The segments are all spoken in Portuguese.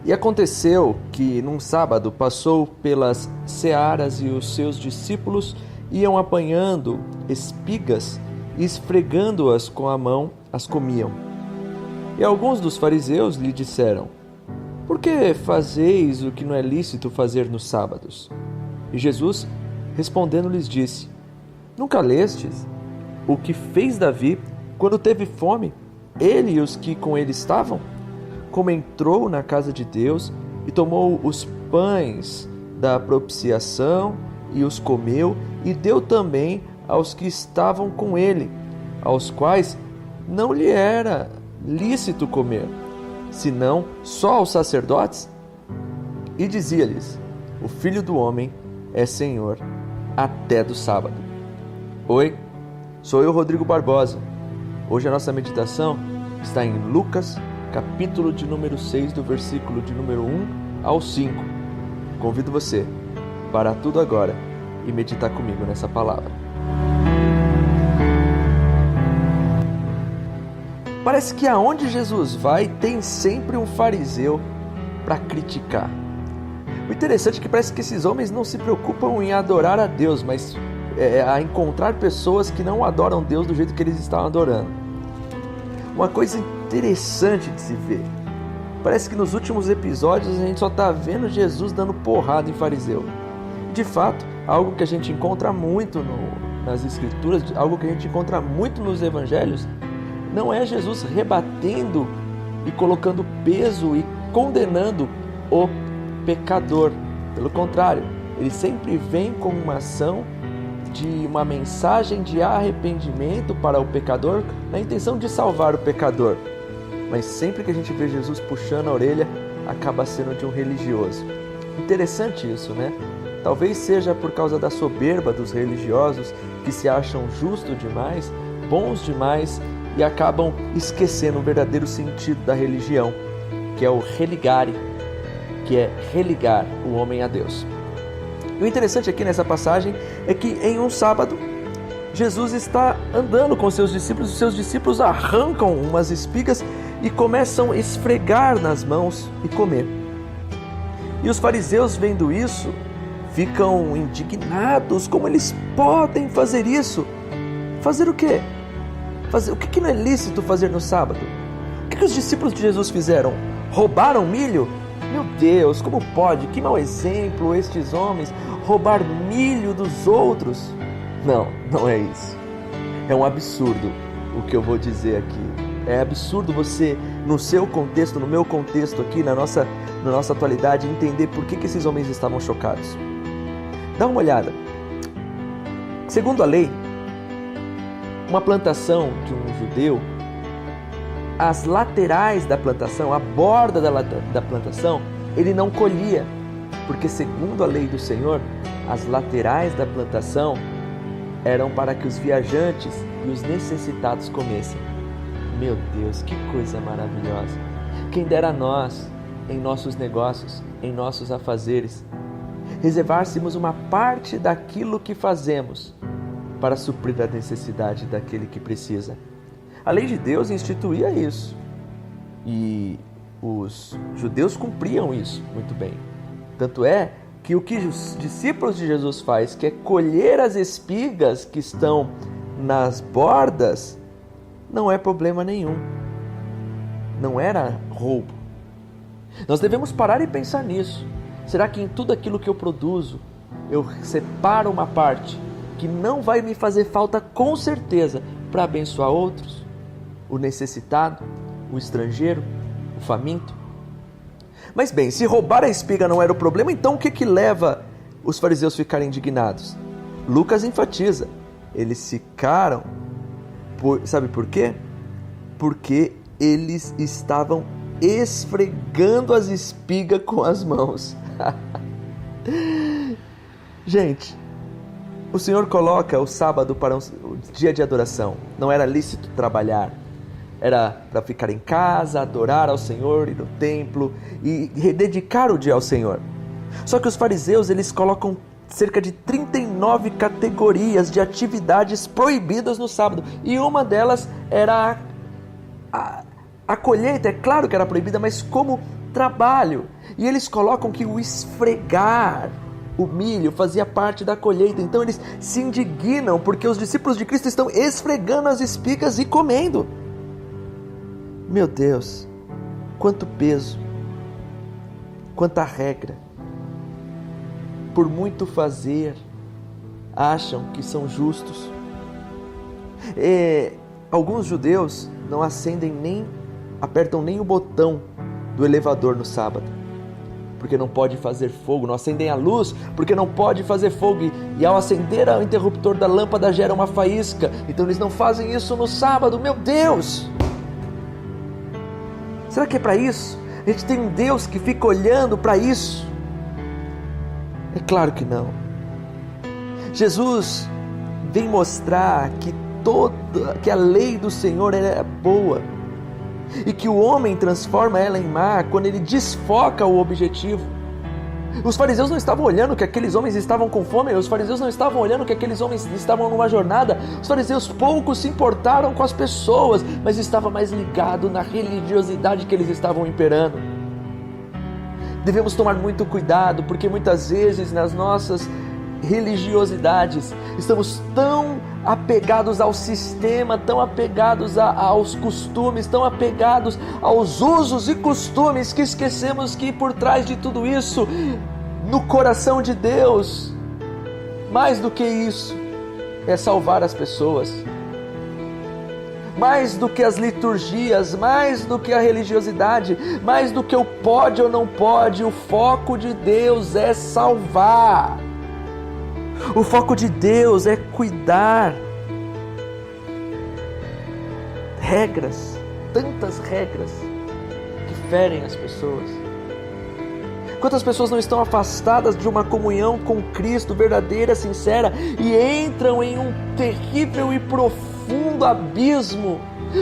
E aconteceu que, num sábado, passou pelas searas e os seus discípulos iam apanhando espigas e esfregando-as com a mão, as comiam. E alguns dos fariseus lhe disseram: por que fazeis o que não é lícito fazer nos sábados? E Jesus, respondendo, lhes disse: nunca lestes o que fez Davi quando teve fome, ele e os que com ele estavam? Como entrou na casa de Deus e tomou os pães da propiciação e os comeu, e deu também aos que estavam com ele, aos quais não lhe era lícito comer, senão só aos sacerdotes? E dizia-lhes: o Filho do Homem é Senhor até do sábado. Oi, sou eu, Rodrigo Barbosa. Hoje a nossa meditação está em Lucas, capítulo de número 6, do versículo de número 1 ao 5. Convido você para tudo agora e meditar comigo nessa palavra. Parece que aonde Jesus vai, tem sempre um fariseu para criticar. O interessante é que parece que esses homens não se preocupam em adorar a Deus, mas a encontrar pessoas que não adoram Deus do jeito que eles estão adorando. Uma coisa interessante de se ver. Parece que nos últimos episódios a gente só está vendo Jesus dando porrada em fariseu. De fato, algo que a gente encontra muito nas Escrituras, algo que a gente encontra muito nos Evangelhos, não é Jesus rebatendo e colocando peso e condenando o pecador. Pelo contrário, ele sempre vem com uma ação de uma mensagem de arrependimento para o pecador, na intenção de salvar o pecador. Mas sempre que a gente vê Jesus puxando a orelha, acaba sendo de um religioso. Interessante isso, né? Talvez seja por causa da soberba dos religiosos, que se acham justos demais, bons demais, e acabam esquecendo o verdadeiro sentido da religião, que é o religare, que é religar o homem a Deus. E o interessante aqui nessa passagem é que em um sábado, Jesus está andando com seus discípulos arrancam umas espigas e começam a esfregar nas mãos e comer. E os fariseus, vendo isso, ficam indignados. Como eles podem fazer isso? Fazer o quê? O que não é lícito fazer no sábado? O que os discípulos de Jesus fizeram? Roubaram milho? Meu Deus, como pode? Que mau exemplo estes homens, roubar milho dos outros. Não é isso. É um absurdo o que eu vou dizer aqui. É absurdo você, no seu contexto, no meu contexto aqui, na nossa atualidade, entender por que esses homens estavam chocados. Dá uma olhada. Segundo a lei, uma plantação de um judeu, as laterais da plantação, a borda da plantação, ele não colhia, porque segundo a lei do Senhor, as laterais da plantação eram para que os viajantes e os necessitados comessem. Meu Deus, que coisa maravilhosa! Quem dera a nós, em nossos negócios, em nossos afazeres, reservássemos uma parte daquilo que fazemos para suprir a necessidade daquele que precisa. A lei de Deus instituía isso e os judeus cumpriam isso muito bem. Tanto é que o que os discípulos de Jesus faz, que é colher as espigas que estão nas bordas, não é problema nenhum. Não era roubo. Nós devemos parar e pensar nisso. Será que em tudo aquilo que eu produzo, eu separo uma parte que não vai me fazer falta com certeza para abençoar outros? O necessitado, o estrangeiro, o faminto? Mas bem, se roubar a espiga não era o problema, então o que leva os fariseus a ficarem indignados? Lucas enfatiza, eles ficaram, sabe por quê? Porque eles estavam esfregando as espigas com as mãos. Gente, o Senhor coloca o sábado para um dia de adoração. Não era lícito trabalhar. Era para ficar em casa, adorar ao Senhor, ir no templo e dedicar o dia ao Senhor. Só que os fariseus, eles colocam cerca de 39 categorias de atividades proibidas no sábado. E uma delas era a colheita. É claro que era proibida, mas como trabalho. E eles colocam que o esfregar o milho fazia parte da colheita. Então eles se indignam porque os discípulos de Cristo estão esfregando as espigas e comendo. Meu Deus, quanto peso, quanta regra. Por muito fazer, acham que são justos. Alguns judeus não apertam nem o botão do elevador no sábado, porque não pode fazer fogo. Não acendem a luz porque não pode fazer fogo, e ao acender o interruptor da lâmpada gera uma faísca. Então eles não fazem isso no sábado. Meu Deus! Será que é para isso? A gente tem um Deus que fica olhando para isso? É claro que não. Jesus vem mostrar que a lei do Senhor é boa, e que o homem transforma ela em má quando ele desfoca o objetivo. Os fariseus não estavam olhando que aqueles homens estavam com fome, os fariseus não estavam olhando que aqueles homens estavam numa jornada, os fariseus pouco se importaram com as pessoas, mas estavam mais ligados na religiosidade que eles estavam imperando. Devemos tomar muito cuidado, porque muitas vezes nas nossas religiosidades estamos tão apegados ao sistema, tão apegados aos costumes, tão apegados aos usos e costumes, que esquecemos que por trás de tudo isso, no coração de Deus, mais do que isso, é salvar as pessoas. Mais do que as liturgias, mais do que a religiosidade, mais do que o pode ou não pode, o foco de Deus é salvar. O foco de Deus é cuidar. Regras, tantas regras que ferem as pessoas. Quantas pessoas não estão afastadas de uma comunhão com Cristo verdadeira, sincera, e entram em um terrível e profundo abismo,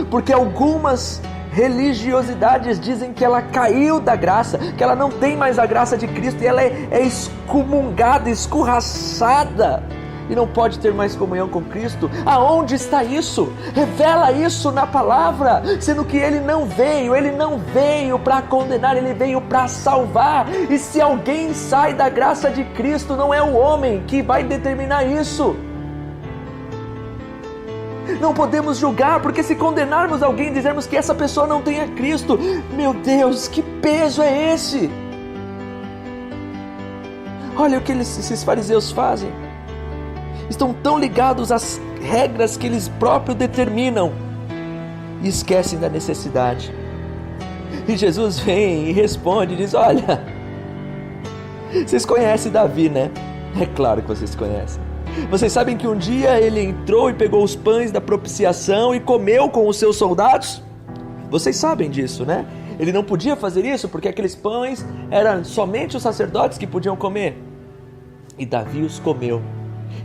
porque algumas religiosidades dizem que ela caiu da graça, que ela não tem mais a graça de Cristo, e ela é excomungada, escorraçada, e não pode ter mais comunhão com Cristo. Aonde está isso? Revela isso na palavra, sendo que Ele não veio para condenar, Ele veio para salvar. E se alguém sai da graça de Cristo, não é o homem que vai determinar isso. Não podemos julgar, porque se condenarmos alguém e dizermos que essa pessoa não tem a Cristo, meu Deus, que peso é esse? Olha o que esses fariseus fazem. Estão tão ligados às regras que eles próprios determinam e esquecem da necessidade. E Jesus vem e responde, diz: olha, vocês conhecem Davi, né? É claro que vocês conhecem. Vocês sabem que um dia ele entrou e pegou os pães da propiciação e comeu com os seus soldados? Vocês sabem disso, né? Ele não podia fazer isso porque aqueles pães eram somente os sacerdotes que podiam comer. E Davi os comeu.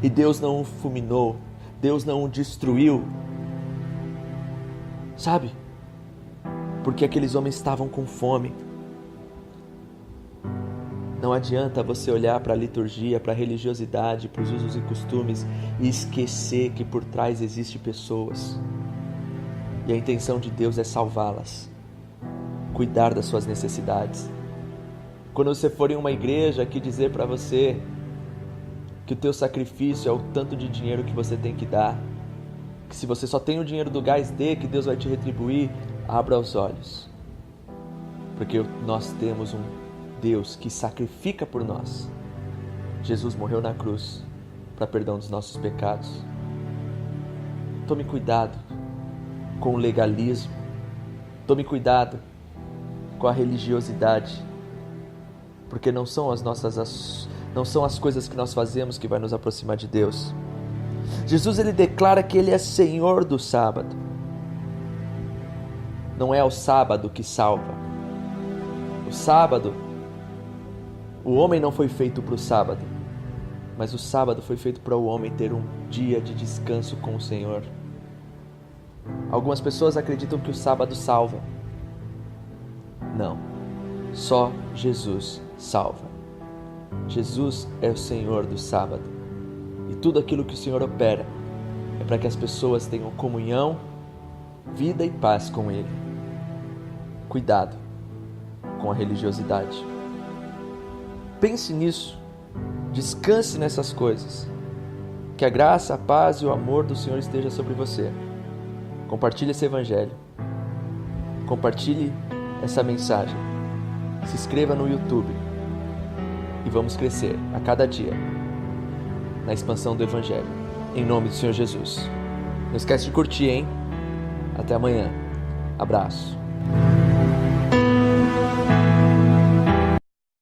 E Deus não o fulminou, Deus não o destruiu. Sabe? Porque aqueles homens estavam com fome. Não adianta você olhar para a liturgia, para a religiosidade, para os usos e costumes e esquecer que por trás existem pessoas. E a intenção de Deus é salvá-las, cuidar das suas necessidades. Quando você for em uma igreja aqui dizer para você que o teu sacrifício é o tanto de dinheiro que você tem que dar, que se você só tem o dinheiro do gás D, que Deus vai te retribuir, abra os olhos, porque nós temos um Deus que sacrifica por nós. Jesus morreu na cruz para perdão dos nossos pecados. Tome cuidado com o legalismo, tome cuidado com a religiosidade, porque não são as coisas que nós fazemos que vai nos aproximar de Deus. Jesus, ele declara que ele é Senhor do sábado. Não é o sábado que salva. O sábado, o homem não foi feito para o sábado, mas o sábado foi feito para o homem ter um dia de descanso com o Senhor. Algumas pessoas acreditam que o sábado salva. Não, só Jesus salva. Jesus é o Senhor do sábado, e tudo aquilo que o Senhor opera é para que as pessoas tenham comunhão, vida e paz com Ele. Cuidado, com a religiosidade. Pense nisso, descanse nessas coisas. Que a graça, a paz e o amor do Senhor esteja sobre você. Compartilhe esse evangelho. Compartilhe essa mensagem. Se inscreva no YouTube. E vamos crescer a cada dia na expansão do evangelho. Em nome do Senhor Jesus. Não esquece de curtir, hein? Até amanhã. Abraço.